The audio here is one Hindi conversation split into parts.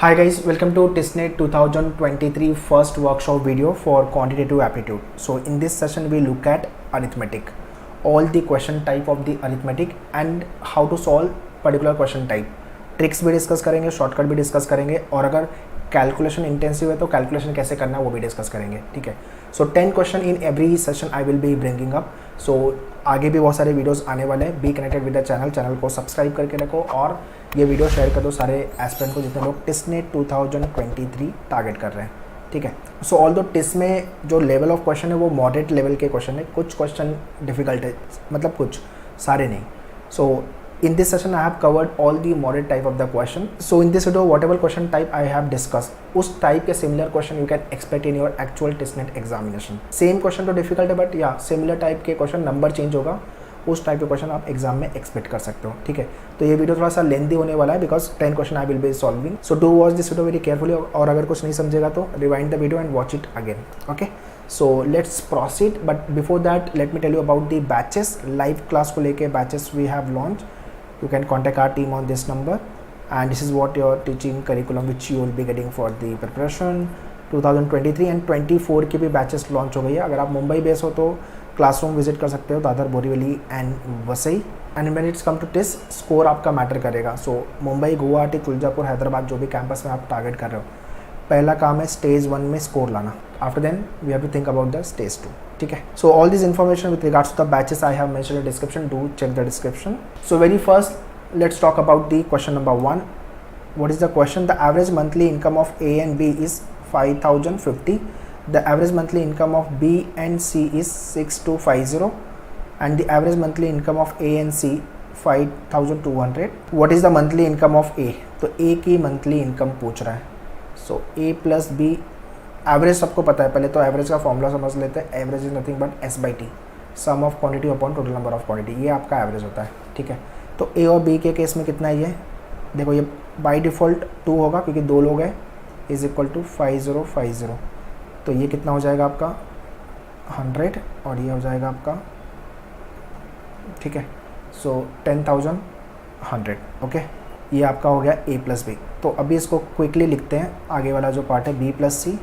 Hi guys, welcome to TISNET 2023 first workshop video for quantitative aptitude. So in this session we look at arithmetic, all the question type of the arithmetic and how to solve particular question type. Tricks भी डिस्कस करेंगे, शॉर्टकट भी डिस्कस करेंगे और अगर कैलकुलेशन इंटेंसिव है तो कैलकुलेशन कैसे करना है वो भी डिस्कस करेंगे. ठीक है. So 10 question in every session I will be bringing up. So आगे भी बहुत सारे वीडियोस आने वाले हैं. Be connected with the channel को सब्सक्राइब करके रखो और ये वीडियो शेयर कर दो सारे एस्पिरेंट को जितने लोग टिस्नेट 2023 टारगेट कर रहे हैं. ठीक है. सो ऑल दो टिस में जो लेवल ऑफ क्वेश्चन है वो मॉडरेट लेवल के क्वेश्चन है. कुछ क्वेश्चन डिफिकल्ट है, मतलब कुछ, सारे नहीं. सो in this session I have covered all the moderate type of the question. So in this video whatever question type I have discussed उस type के similar question you can expect in your actual TISNET examination. Same question तो difficult है but yeah similar type के question number change होगा, उस टाइप के क्वेश्चन आप एग्जाम में एक्सपेक्ट कर सकते हो. ठीक है. तो ये वीडियो थोड़ा सा लेंथी होने वाला है because 10 question I will be solving. So do watch this video very carefully और अगर कुछ नहीं समझेगा तो rewind the video and watch it again. Okay. So let's proceed but before that let me tell you about the batches. Live class को लेके batches we have launch. You can contact our team on this number and this is what your teaching curriculum which you will be getting for the preparation 2023 and 24 की भी बैचेस लॉन्च हो गई है. अगर आप मुंबई बेस हो तो क्लासरूम विजिट कर सकते हो, Dadar, Borivali and Vasai. And when it's come to TISS score आपका मैटर करेगा. सो मुंबई, गुवाहाटी, तुलजापुर, हैदराबाद जो भी कैंपस में आप टारगेट कर रहे हो, पहला काम है स्टेज 1 में स्कोर लाना. After then we have to think about the stage 2. ठीक है. So all this information with regards to the batches I have mentioned in description. Do check the description. So very first let's talk about the question number 1. What is the question? The average monthly income of A and B is 5050. The average monthly income of B and C is 6250 and the average monthly income of A and C 5200. What is the monthly income of A? तो A की monthly income पूछ रहा है. So A plus B, average सबको पता है. पहले तो एवरेज का फॉर्मूला समझ लेते हैं. Average is nothing but S/T, sum of quantity upon total number of quantity. ये आपका एवरेज होता है. ठीक है. तो A और B के केस में कितना है? ये देखो, ये बाई डिफ़ॉल्ट 2 होगा क्योंकि 2 लोग हैं. Is equal to 5050. तो ये कितना हो जाएगा आपका 100 और ये हो जाएगा आपका, ठीक है. सो 10,100. ओके. ये आपका हो गया A प्लस बी. तो अभी इसको क्विकली लिखते हैं. आगे वाला जो पार्ट है B प्लस सी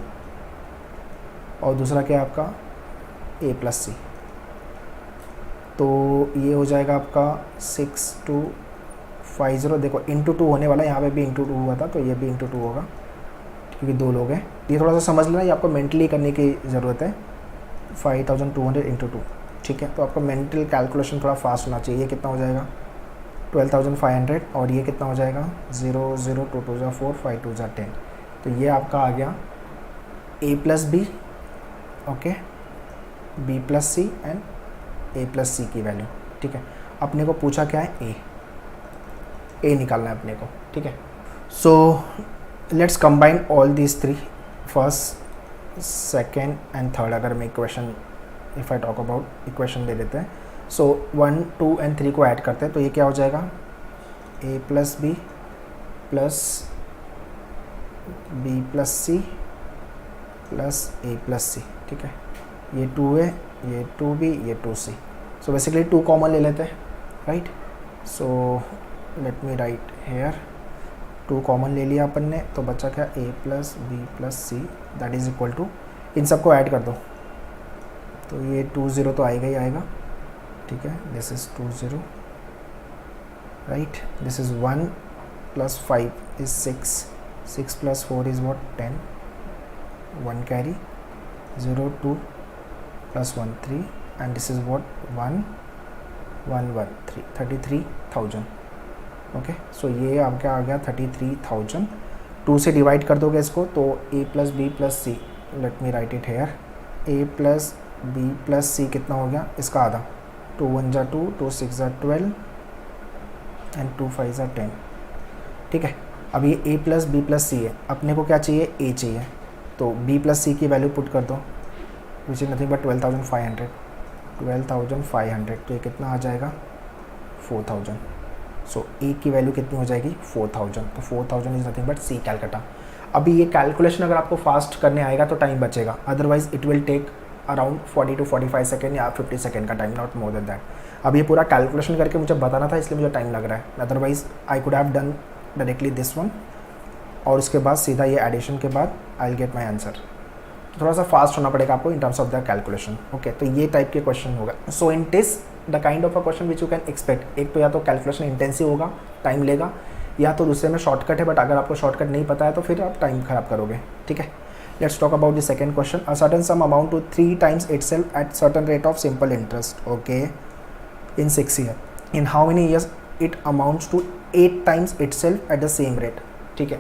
और दूसरा क्या है आपका A प्लस सी. तो ये हो जाएगा आपका 6250. देखो इंटू 2 होने वाला है. यहाँ पे भी इंटू 2 हुआ था तो ये भी इंटू 2 होगा क्योंकि 2 लोग हैं. ये थोड़ा सा समझ लेना, ये आपको मेंटली करने की ज़रूरत है. 5200 इंटू 2. ठीक है. तो आपका मेंटल कैलकुलेशन थोड़ा फास्ट होना चाहिए. ये कितना हो जाएगा 12,500 और ये कितना हो जाएगा 0 0 2 2 जा 4 5 2 जा 10. तो ये आपका आ गया A plus B. Okay. B plus C and A plus C की वैल्यू. ठीक है. अपने को पूछा क्या है? A निकालना है अपने को. ठीक है. So let's combine all these 3, first, second and third. अगर मैं equation, if I talk about equation ले लेते हैं. सो 1 2 एंड 3 को ऐड करते हैं तो ये क्या हो जाएगा A plus B plus B plus C plus A plus C. ठीक है. ये 2 है, ये 2B, ये 2C. सो बेसिकली 2 कॉमन ले लेते हैं, right. So let me write here 2 common ले लिया अपन ने. तो बचा क्या A plus B plus C that is equal to, इन सबको ऐड कर दो तो ये 20 तो आएगा ही आएगा. ठीक है. This is 20, right. This is 1 plus 5 is 6. 6 plus 4 is what 10. 1 carry 0 2 plus 1 3 and this is what 1 1 1 3 33,000. Okay. So ये आपका आ गया 33,000. 2 से डिवाइड कर दोगे इसको तो A plus B plus C, let me write it here. A plus B plus C कितना हो गया? इसका आधा. 2 1 जा 2, 2 6 जा 12 एंड 2 5 जा 10. ठीक है. अब ये A प्लस बी प्लस सी है. अपने को क्या चाहिए? A चाहिए. तो B प्लस सी की वैल्यू पुट कर दो विच इज़ नथिंग बट 12,500. 12,500. तो ये कितना आ जाएगा 4,000. सो A की वैल्यू कितनी हो जाएगी 4,000. तो 4,000 is nothing but C Calcutta. अभी ये कैलकुलेशन अगर आपको फास्ट करने आएगा तो टाइम बचेगा, otherwise it will take around 40 to 45 second या 50 सेकेंड का time, not more than that. अब ये पूरा कैलकुलेशन करके मुझे बताना था इसलिए मुझे टाइम लग रहा है. Otherwise I could have done directly this one और उसके बाद सीधा ये एडिशन के बाद I will get my answer. थोड़ा सा फास्ट होना पड़ेगा आपको in terms of the calculation. Okay, तो ये टाइप के क्वेश्चन होगा। So in this the kind of a question which you can expect, एक तो या तो कैलकुलेशन इंटेंसिव होगा, टाइम लेगा, या तो दूसरे में शॉर्टकट है, बट अगर आपको शॉर्टकट नहीं पता है तो फिर आप टाइम खराब करोगे। ठीक है, let's talk about the second question. A certain sum amount to 3 times itself at certain rate of simple interest, okay, in 6 years, in how many years it amounts to 8 times itself at the same rate. ठीक है,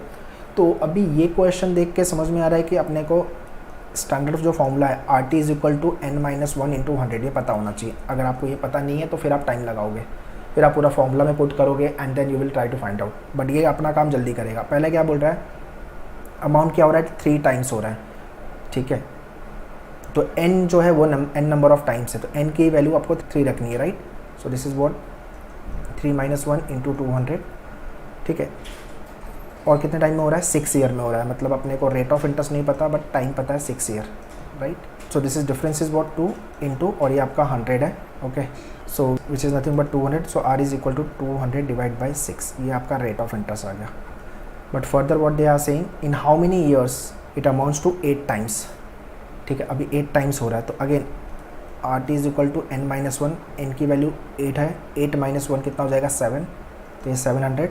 तो अभी ये क्वेश्चन देख के समझ में आ रहा है कि अपने को स्टैंडर्ड जो फॉर्मूला है RT is equal to n-1 into 100 ये पता होना चाहिए। अगर आपको ये पता नहीं है तो फिर आप टाइम लगाओगे, फिर आप पूरा फॉर्मूला में पुट करोगे and then you will try to find out, but ये अपना काम जल्दी करेगा। पहले क्या बोल रहा है, अमाउंट क्या हो रहा है, 3 times हो रहा है। ठीक है, तो n जो है वो n नंबर ऑफ टाइम्स है, तो n की वैल्यू आपको 3 रखनी है, right. So this is what 3-1 into 200। ठीक है, और कितने टाइम में हो रहा है, 6 ईयर में हो रहा है। मतलब अपने को रेट ऑफ इंटरेस्ट नहीं पता बट टाइम पता है 6 year, right. So this is difference is what 2 into, और ये आपका 100 है। Okay, so which is nothing but 200। सो R is equal to 200 divide by 6, ये आपका रेट ऑफ इंटरेस्ट आ गया। But further what they are saying, in how many years it amounts to 8 times। ठीक है, अभी 8 times हो रहा है, तो again RT is equal to n-1, n की वैल्यू 8 है, 8-1 कितना हो जाएगा 7, तो ये 700।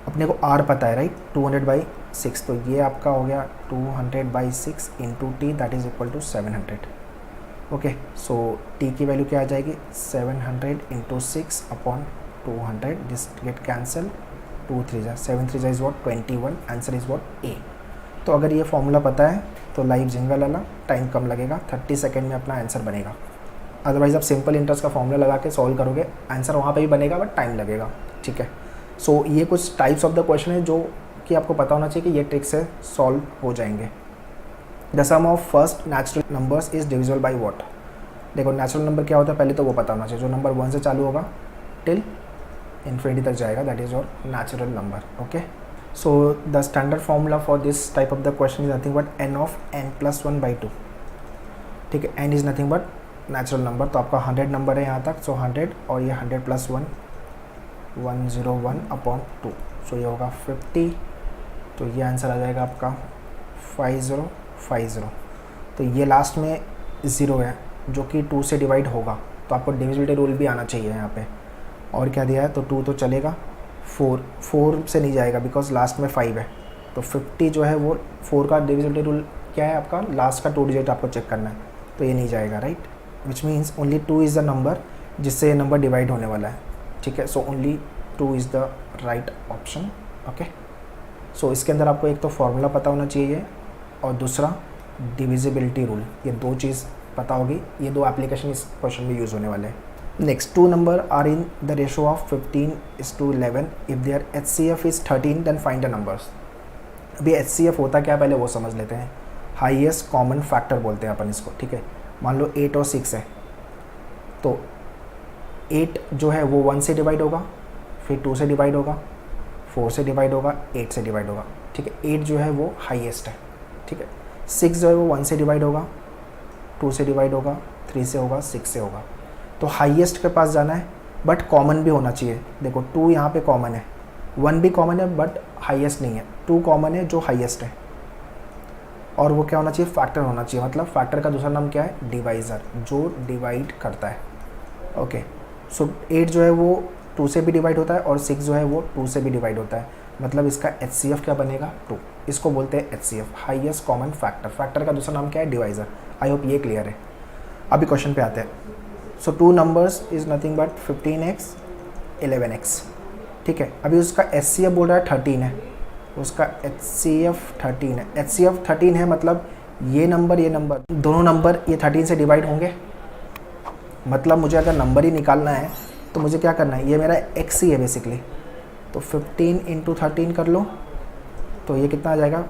अपने को R पता है, राइट, 200/6, तो ये आपका हो गया 200/6 into t, that is equal to 700। Okay, so t की वैल्यू क्या आ जाएगी, 700 into 6 upon 200, this get cancel, 2 3 जा 7 3 जा is what 21, answer is what A. तो अगर ये फॉर्मूला पता है तो लाइव जिंगल वाला, टाइम कम लगेगा, 30 सेकेंड में अपना आंसर बनेगा। अदरवाइज आप सिंपल इंटरेस्ट का फॉर्मूला लगा के सॉल्व करोगे, आंसर वहाँ पे भी बनेगा बट टाइम लगेगा। ठीक है, सो ये कुछ टाइप्स ऑफ द क्वेश्चन है जो कि आपको पता होना चाहिए कि ये ट्रिक से सॉल्व हो जाएंगे। The sum of first natural numbers is divisible by what. देखो नेचुरल नंबर क्या होता है पहले तो वो पता होना चाहिए, जो नंबर 1 से चालू होगा टिल इन्फिनिटी तक जाएगा, that is your natural number. Okay, so the standard formula for this type of the question is nothing but n of n+1/2। ठीक है, n is nothing but natural number, तो आपका 100 नंबर है यहाँ तक, सो 100 और ये 100 + 1 101/2, सो ये होगा 50, तो ये आंसर आ जाएगा आपका 5050। तो ये लास्ट में 0 है जो कि 2 से डिवाइड होगा, तो आपको डिविजिबिलिटी रूल भी आना चाहिए यहाँ पे। और क्या दिया है, तो 2 तो चलेगा, 4 से नहीं जाएगा बिकॉज लास्ट में 5 है, तो 50 जो है वो 4 का डिविजिबिलिटी रूल क्या है आपका, लास्ट का 2 डिजिट आपको चेक करना है, तो ये नहीं जाएगा, right. Which means only 2 is the number जिससे ये नंबर डिवाइड होने वाला है। ठीक है, so only 2 is the right option. Okay, so इसके अंदर आपको एक तो फॉर्मूला पता होना चाहिए और दूसरा डिविजिबिलिटी रूल, ये 2 चीज़ पता होगी। ये 2 एप्लीकेशन इस क्वेश्चन में यूज़ होने वाले हैं। Next, 2 number are in the ratio of 15:11, if there HCF is 13 then find the numbers. अभी HCF होता क्या पहले वो समझ लेते हैं, हाईएस्ट कॉमन फैक्टर बोलते हैं अपन इसको। ठीक है, मान लो 8 और 6 है, तो 8 जो है वो 1 से डिवाइड होगा, फिर 2 से डिवाइड होगा, 4 से डिवाइड होगा, 8 से डिवाइड होगा। ठीक है, 8 जो है वो हाईएस्ट है। ठीक है, 6 जो है वो 1 से डिवाइड होगा, 2 से डिवाइड होगा, 3 से होगा, 6 से होगा। तो हाईएस्ट के पास जाना है बट कॉमन भी होना चाहिए। देखो 2 यहाँ पे कॉमन है, 1 भी कॉमन है बट हाईएस्ट नहीं है, 2 कॉमन है जो हाईएस्ट है। और वो क्या होना चाहिए, फैक्टर होना चाहिए। मतलब फैक्टर का दूसरा नाम क्या है, डिवाइज़र, जो डिवाइड करता है। ओके, सो 8 जो है वो 2 से भी डिवाइड होता है और 6 जो है वो 2 से भी डिवाइड होता है। मतलब इसका HCF क्या बनेगा, 2। इसको बोलते हैं HCF, highest common factor. Factor का दूसरा नाम क्या है, डिवाइज़र। आई होप ये क्लियर है। अभी क्वेश्चन पे आते हैं। सो 2 numbers is nothing but 15x 11x। ठीक है, अभी उसका HCF बोल रहा है 13 है, उसका HCF 13 है। HCF 13 है मतलब ये नंबर दोनों नंबर ये 13 से डिवाइड होंगे। मतलब मुझे अगर नंबर ही निकालना है तो मुझे क्या करना है, ये मेरा x ही है बेसिकली, तो 15 × 13 कर लो, तो ये कितना आ जाएगा,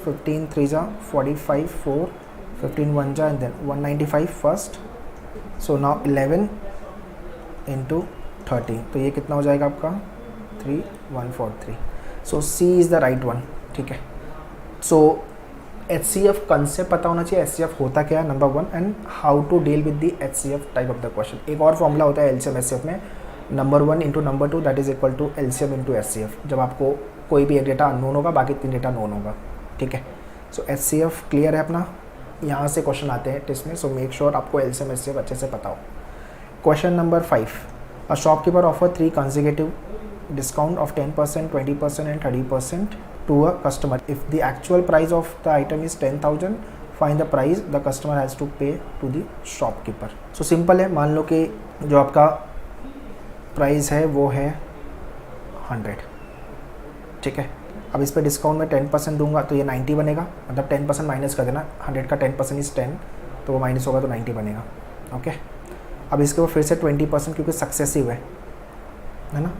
15 3 जा 45, 4 15 1 जा and then 195 first. So now 11 × 13, तो ये कितना हो जाएगा आपका 3143। सो C is the right one. ठीक है, सो HCF कंसेप्ट पता होना चाहिए, HCF होता क्या है number 1, and how to deal with the HCF type of the question. एक और फॉर्मूला होता है LCM HCF में, number 1 × number 2 that is equal to LCM × HCF। जब आपको कोई भी एक डेटा अननोन होगा, बाकी 3 डेटा नोन होगा, ठीक है। सो HCF क्लियर है अपना। यहाँ से क्वेश्चन आते हैं टेस्ट में, सो मेक श्योर आपको LCM HCF अच्छे से पता हो। Question number 5, a shopkeeper offer 3 consecutive discount of 10%, 20% and 30% to a customer. If the actual price of the item is 10,000, find the price the customer has to pay to the shopkeeper. So simple है, मान लो कि जो आपका प्राइस है वो है 100, ठीक है। अब इस पर डिस्काउंट में 10% दूंगा तो ये 90 बनेगा, मतलब 10% माइनस कर देना, 100 का 10% इज़ 10, तो वो माइनस होगा तो 90 बनेगा, ओके। अब इसके ऊपर फिर से 20% क्योंकि सक्सेसिव है ना,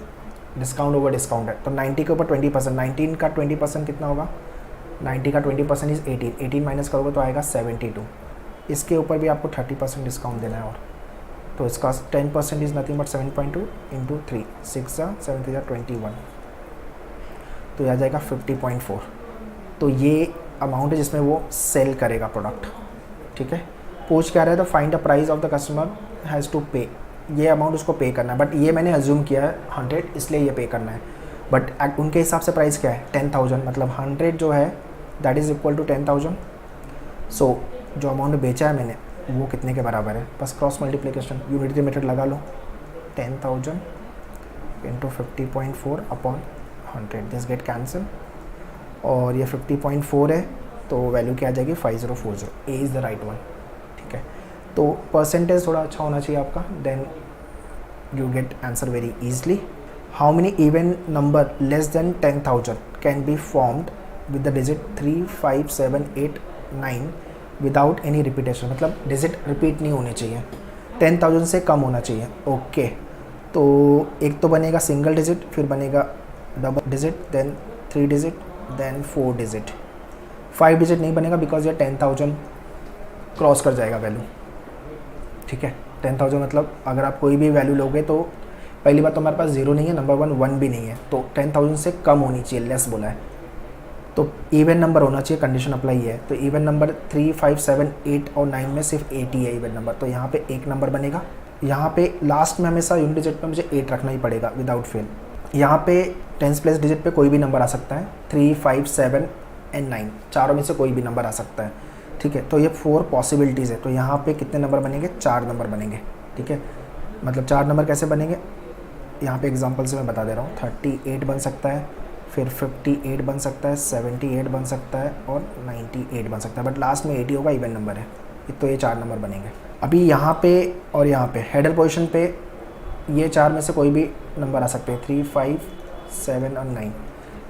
डिस्काउंट ओवर डिस्काउंट है, तो 90 के ऊपर 20%, 19 का 20% कितना होगा, 90 का 20% इज़ 18, 18 माइनस करोगे तो आएगा 72। इसके ऊपर भी आपको 30% डिस्काउंट देना है, और तो इसका 10% इज़ नथिंग बट 7.2 इंटू 3, 6 7 3 21, तो आ जाएगा 50.4। तो ये अमाउंट है जिसमें वो सेल करेगा प्रोडक्ट, ठीक है। पूछ क्या रहा है, तो find the price of the customer has to pay, ये अमाउंट उसको पे करना है, बट ये मैंने अज्यूम किया है 100, इसलिए ये पे करना है, बट उनके हिसाब से प्राइस क्या है 10,000, मतलब 100 जो है दैट इज़ इक्वल टू 10,000। सो जो अमाउंट बेचा है मैंने वो कितने के बराबर है, बस क्रॉस मल्टीप्लिकेशन यूनिटी मेथड लगा लो, 10,000 into 50.4 upon 100, this get cancel, और ये 50.4 है तो वैल्यू क्या आ जाएगी 5040, A is the right one, ठीक है। तो परसेंटेज थोड़ा अच्छा होना चाहिए आपका, then you get answer very easily. How many even number less than 10,000 can be formed with the digit 3 5 7 8 9 without any repetition, मतलब डिजिट रिपीट नहीं होने चाहिए, 10,000 से कम होना चाहिए, ओके। तो एक तो बनेगा सिंगल डिजिट, फिर बनेगा double digit, then 3 digit, then 4 digit, 5 digit नहीं बनेगा बिकॉज ये 10,000 क्रॉस कर जाएगा वैल्यू, ठीक है। 10,000 मतलब अगर आप कोई भी वैल्यू लोगे तो पहली बात तो हमारे पास 0 नहीं है, नंबर 1 भी नहीं है, तो 10,000 से कम होनी चाहिए, लेस बोला है, तो इवन नंबर होना चाहिए, कंडीशन अप्लाई है। तो इवन नंबर 3 5 7 8 और 9 में सिर्फ 8 ही है इवन नंबर, तो यहाँ पे एक नंबर बनेगा। यहाँ पे लास्ट में हमेशा यूनिट डिजिट पे मुझे 8 रखना ही पड़ेगा विदाउट फेल। यहाँ पे 10th प्लेस डिजिट पे कोई भी नंबर आ सकता है, 3 5 7 एंड 9 चारों में से कोई भी नंबर आ सकता है, ठीक है। तो ये 4 पॉसिबिलिटीज़ है, तो यहाँ पे कितने नंबर बनेंगे, 4 नंबर बनेंगे, ठीक है। मतलब 4 नंबर कैसे बनेंगे, यहाँ पे एग्जांपल से मैं बता दे रहा हूँ, 38 बन सकता है, फिर 58 बन सकता है, 78 बन सकता है और 98 बन सकता है, बट लास्ट में 80 होगा, इवन नंबर है, तो ये 4 नंबर बनेंगे। अभी यहाँ पे और यहाँ पे हेडर पोजीशन पे ये 4 में से कोई भी नंबर आ सकते हैं, 3 5 7 और 9,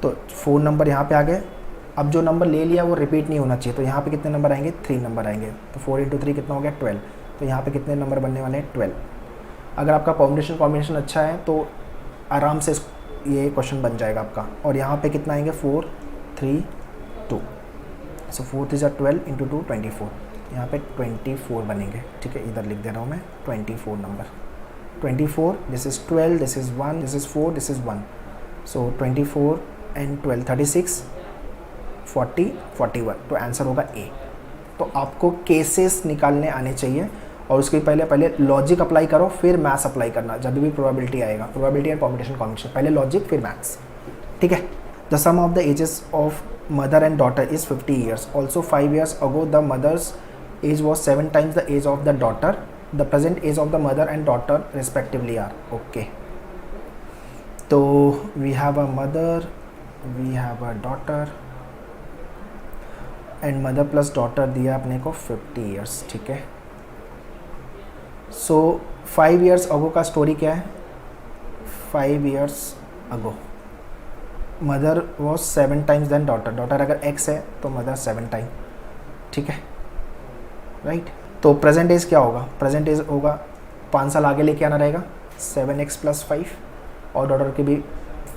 तो 4 नंबर यहाँ पे आ गए। अब जो नंबर ले लिया वो रिपीट नहीं होना चाहिए, तो यहाँ पे कितने नंबर आएंगे, 3 नंबर आएंगे, तो 4 इंटू 3 कितना हो गया 12, तो यहाँ पे कितने नंबर बनने वाले हैं 12। अगर आपका कॉम्बिनेशन अच्छा है तो आराम से ये क्वेश्चन बन जाएगा आपका। और यहाँ पे कितना आएंगे 4 3 2, सो 4 3 12 इंटू 2 24, यहाँ पे 24 बनेंगे, ठीक है। इधर लिख दे रहा हूँ मैं 24 number, 24, this is 12, this is 1, this is 4, this is 1, so 24 and 12 36 40 41, तो आंसर होगा ए। तो आपको केसेस निकालने आने चाहिए, और उसके पहले लॉजिक अप्लाई करो, फिर मैथ्स अप्लाई करना, जब भी प्रोबेबिलिटी आएगा, प्रोबेबिलिटी एंड कॉम्बिनेशन, पहले लॉजिक फिर मैथ्स, ठीक है। The sum of the ages of mother and daughter is 50 years, also 5 years ago the mother's age was 7 times the age of the daughter, the present age of the mother and daughter respectively are, okay. तो we have a mother, we have a daughter, and mother plus daughter दिया अपने को 50 years, ठीक है। सो 5 years अगो का स्टोरी क्या है, 5 years ago mother was 7 times then daughter, daughter अगर x है तो मदर 7 टाइम, ठीक है, राइट। तो प्रेजेंट एज क्या होगा, प्रेजेंट एज होगा 5 साल आगे लेके आना रहेगा, 7x + 5, और डॉटर के भी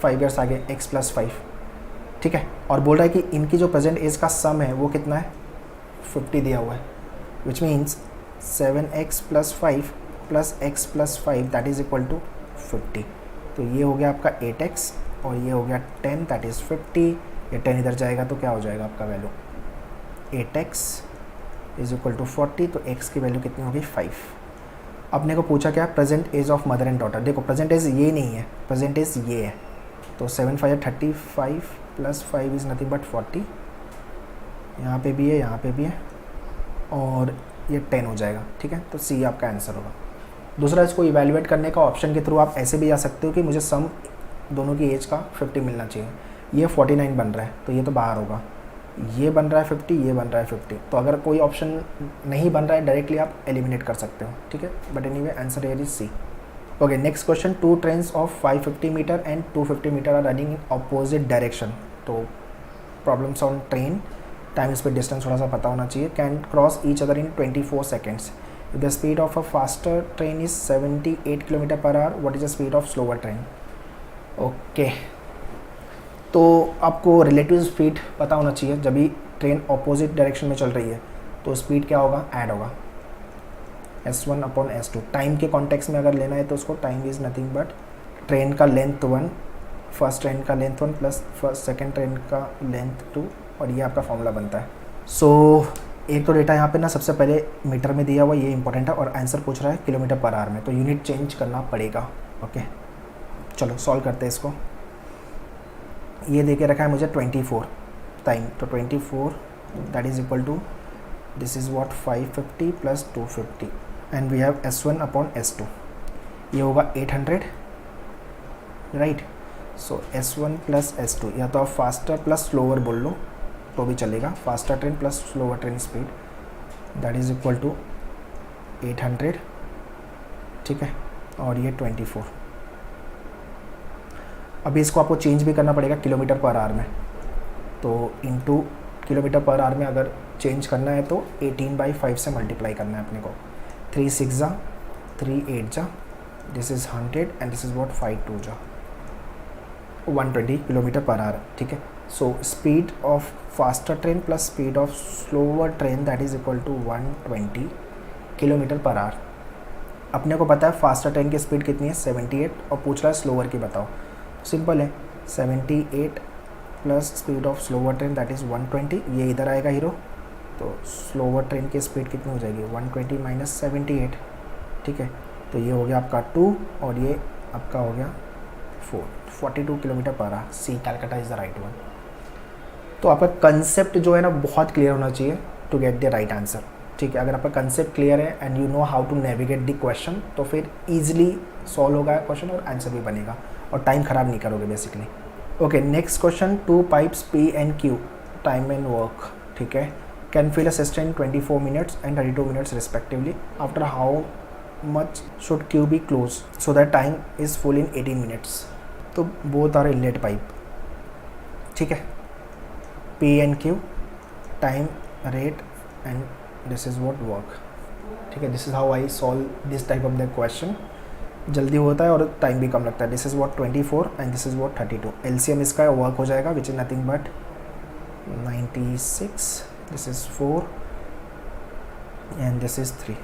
5 years आगे x + 5, ठीक है। और बोल रहा है कि इनकी जो प्रेजेंट एज का सम है वो कितना है 50 दिया हुआ है, which means 7x + 5 + x + 5 that is equal to 50। तो ये हो गया आपका 8x और ये हो गया 10 दैट इज़ 50, ये 10 इधर जाएगा तो क्या हो जाएगा आपका value 8x is equal to 40, तो x की वैल्यू कितनी होगी 5। अपने को पूछा क्या, present age of mother and daughter. देखो प्रेजेंट एज ये नहीं है, प्रेजेंट एज ये है, तो 7 5 35 प्लस 5 इज़ नथिंग बट 40, यहाँ पे भी है, यहाँ पे भी है, और ये 10 हो जाएगा, ठीक है। तो सी आपका आंसर होगा। दूसरा, इसको इवैल्यूएट करने का ऑप्शन के थ्रू आप ऐसे भी आ सकते हो कि मुझे सम दोनों की एज का 50 मिलना चाहिए। ये 49 बन रहा है तो ये तो बाहर होगा, ये बन रहा है 50, ये बन रहा है 50, तो अगर कोई ऑप्शन नहीं बन रहा है डायरेक्टली आप एलिमिनेट कर सकते हो, ठीक है। But anyway answer here is C. Okay, next question, 2 trains of 550 metre and 250 metre are running in opposite direction. तो problems on train, time speed distance थोड़ा सा पता होना चाहिए। Can cross each other in 24 seconds. The speed of a faster train is 78 kilometre per hour, what is the speed of slower train. Okay, तो आपको रिलेटिव स्पीड पता होना चाहिए। जब भी ट्रेन अपोजिट डायरेक्शन में चल रही है तो स्पीड क्या होगा, ऐड होगा S1 अपॉन S2। टाइम के कॉन्टेक्स्ट में अगर लेना है तो उसको time is nothing but train का लेंथ 1, फर्स्ट ट्रेन का length 1 plus first second train का लेंथ 2, और ये आपका फॉर्मूला बनता है। सो एक तो डेटा यहाँ पे ना सबसे पहले मीटर में दिया हुआ, ये इंपॉर्टेंट है, और आंसर पूछ रहा है किलोमीटर पर आवर में, तो यूनिट चेंज करना पड़ेगा। ओके, चलो सॉल्व करते हैं इसको। ये दे के रखा है मुझे 24 टाइम, तो 24 that is equal to this is what 550 plus 250 and we have S1 upon S2, ये होगा 800, राइट। सो S1 प्लस S2, या तो आप फास्टर प्लस स्लोअर बोल लो तो भी चलेगा, faster train plus slower train speed, that is equal to 800, ठीक है, और ये 24। अभी इसको आपको चेंज भी करना पड़ेगा किलोमीटर पर आवर में, तो इनटू किलोमीटर पर आवर में अगर चेंज करना है तो 18/5 से मल्टीप्लाई करना है अपने को। 3 6 जा, 3 8 जा, this is 100 and this is what 5 2 जा, 120 किलोमीटर पर आवर, ठीक है। So speed of faster train plus speed of slower train that is equal to 120 kilometre per hour. अपने को पता है फास्टर ट्रेन की स्पीड कितनी है 78, और पूछ रहा है स्लोअर की बताओ। सिंपल है, 78 plus speed of slower train that is 120, ये इधर आएगा हीरो, तो स्लोअर ट्रेन की स्पीड कितनी हो जाएगी 120 माइनस 78, ठीक है। तो ये हो गया आपका 2 और ये आपका हो गया 42 kilometre per hour. C Calcutta is the right one. तो आपका कंसेप्ट जो है ना बहुत क्लियर होना चाहिए to get the right answer, ठीक है। अगर आपका कंसेप्ट क्लियर है and you know how to navigate the question तो फिर ईजिली सॉल्व होगा क्वेश्चन और आंसर भी बनेगा और टाइम ख़राब नहीं करोगे basically. Okay, next question, 2 pipes P and Q, time and work, ठीक है, can fill a system 24 minutes and 32 minutes respectively. After how much should Q be close so that time is full in 18 minutes. तो बोथ आर इनलेट पाइप, ठीक है, P and Q, time, rate and this is what work, ठीक है। This is how I solve this type of the question. जल्दी होता है और टाइम भी कम लगता है। This is what 24 and this is what 32। LCM इसका वर्क हो जाएगा विच is nothing but 96, this is 4 and this is 3,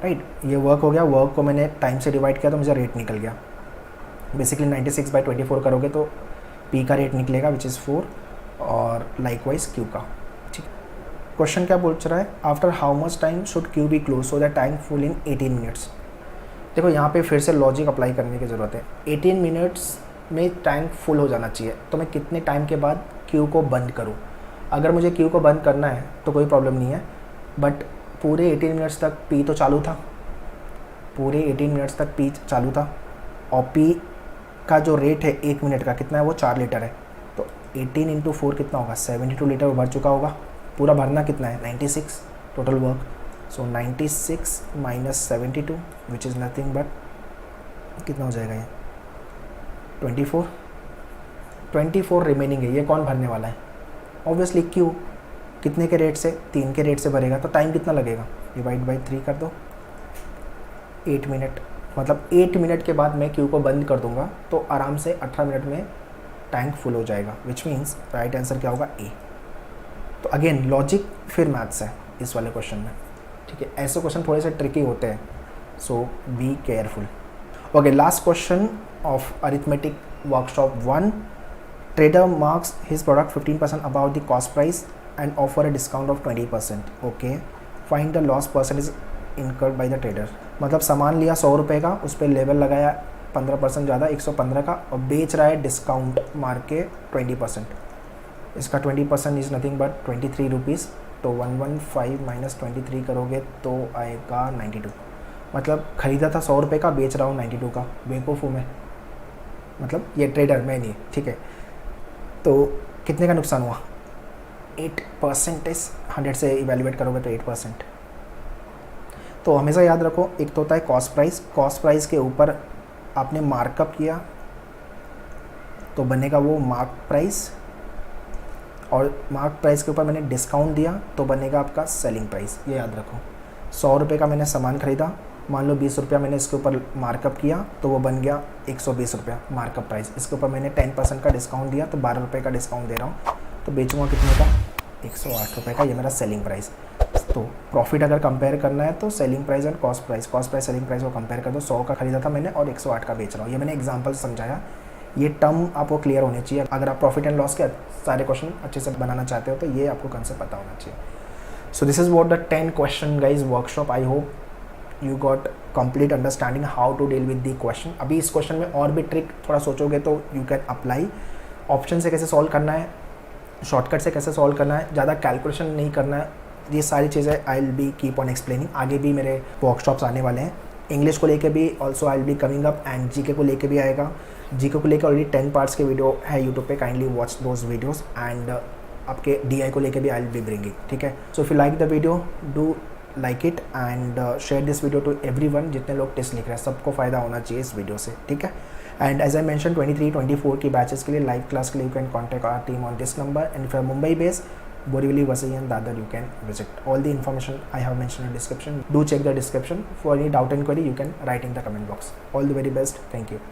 right. ये वर्क हो गया, वर्क को मैंने टाइम से डिवाइड किया तो मुझे रेट निकल गया। बेसिकली 96/24 करोगे तो P का रेट निकलेगा विच इज़ 4 और लाइकवाइज Q का, ठीक। क्वेश्चन क्या पूछ रहा है, after how much time should Q be close so that time full in 18 minutes. देखो यहाँ पे फिर से लॉजिक अप्लाई करने की ज़रूरत है। 18 मिनट्स में टैंक फुल हो जाना चाहिए, तो मैं कितने टाइम के बाद Q को बंद करूँ। अगर मुझे Q को बंद करना है तो कोई प्रॉब्लम नहीं है, बट पूरे 18 मिनट्स तक P तो चालू था, पूरे 18 मिनट्स तक P चालू था, और P का जो रेट है 1 मिनट का कितना है वो 4 लीटर है, तो 18 × 4 कितना होगा 72 लीटर भर चुका होगा। पूरा भरना कितना है 96 total work, so 96 minus 72 which is nothing but कितना हो जाएगा ये 24 रिमेनिंग है। ये कौन भरने वाला है, ऑब्वियसली Q। कितने के रेट से 3 के रेट से भरेगा, तो टाइम कितना लगेगा डिवाइड बाई 3 कर दो, 8 मिनट। मतलब 8 मिनट के बाद मैं Q को बंद कर दूंगा तो आराम से 18 मिनट में टैंक फुल हो जाएगा, विच मीन्स राइट आंसर क्या होगा A। तो अगेन लॉजिक फिर मैथ्स है इस वाले क्वेश्चन में, ठीक है। ऐसे क्वेश्चन थोड़े से ट्रिकी होते हैं, so be careful. Okay, last question of arithmetic workshop 1, trader marks his product 15% about the cost price and offer a discount of 20%। Okay, find the loss percentage incurred by the trader. मतलब सामान लिया 100 रुपये का, उस पर लेबल लगाया 15% ज़्यादा 115 का, और बेच रहा है डिस्काउंट मार के 20%। इसका 20% इज़ नथिंग बट 23 रुपीज़। तो 115 माइनस 23 करोगे तो आएगा 92। मतलब ख़रीदा था 100 रुपये का, बेच रहा हूँ 92 का। बेवकूफ़ हूँ मैं, मतलब ये ट्रेडर मैं नहीं, ठीक है। तो कितने का नुकसान हुआ? 8% 100 से इवेल्युएट करोगे तो 8%। तो हमेशा याद रखो, एक तो होता है कॉस्ट प्राइस, कॉस्ट प्राइस के ऊपर आपने मार्कअप किया तो बनेगा वो मार्क प्राइस, और मार्क प्राइस के ऊपर मैंने डिस्काउंट दिया तो बनेगा आपका सेलिंग प्राइस। ये याद रखो। 100 रुपये का मैंने सामान ख़रीदा, मान लो 20 रुपया मैंने इसके ऊपर मार्कअप किया तो वो बन गया 120 रुपया मार्कअप प्राइस। इसके ऊपर मैंने 10% का डिस्काउंट दिया तो 12 रुपये का डिस्काउंट दे रहा हूँ, तो बेचूंगा कितने का? 108 रुपये का। ये मेरा सेलिंग प्राइस। तो प्रॉफिट अगर कंपेयर करना है तो selling price and cost price selling price को कंपेयर कर दो। 100 का खरीदा था मैंने और 108 का बेच रहा हूँ। ये मैंने एग्जांपल समझाया, ये टर्म आपको क्लियर होनी चाहिए। अगर आप प्रॉफिट एंड लॉस के सारे क्वेश्चन अच्छे से बनाना चाहते हो तो ये आपको कंसेप्ट पता होना चाहिए। So this is what the 10 question guys workshop. I hope you got complete understanding how to deal with the question. अभी इस क्वेश्चन में और भी ट्रिक थोड़ा सोचोगे तो यू कैन अप्लाई। ऑप्शन से कैसे सॉल्व करना है, शॉर्टकट से कैसे सॉल्व करना है, ज़्यादा कैलकुलेशन नहीं करना है, ये सारी चीज़ें आई will be keep on explaining. आगे भी मेरे वर्कशॉप्स आने वाले हैं। इंग्लिश को लेके भी also I will be coming up, and GK को लेके भी आएगा। जीके को लेकर ऑलरेडी 10 पार्ट्स के वीडियो है यूट्यूब पे, kindly watch those videos. And आपके डीआई को लेके भी आई विल बी ब्रिंगिंग, ठीक है। So if you like the video do like it and share this video to everyone. जितने लोग टेस्ट लिख रहे हैं सबको फ़ायदा होना चाहिए इस वीडियो से, ठीक है। एंड एज आई मेंशन 23-24 की बैचेस के लिए लाइव क्लास के लिए you can contact our team on this number. And if you are Mumbai based, Borivali, Vasai and Dadar, you can visit. All the information I have mentioned in the description. Do check the description. For any doubt and query, you can write in the comment box. All the very best. Thank you.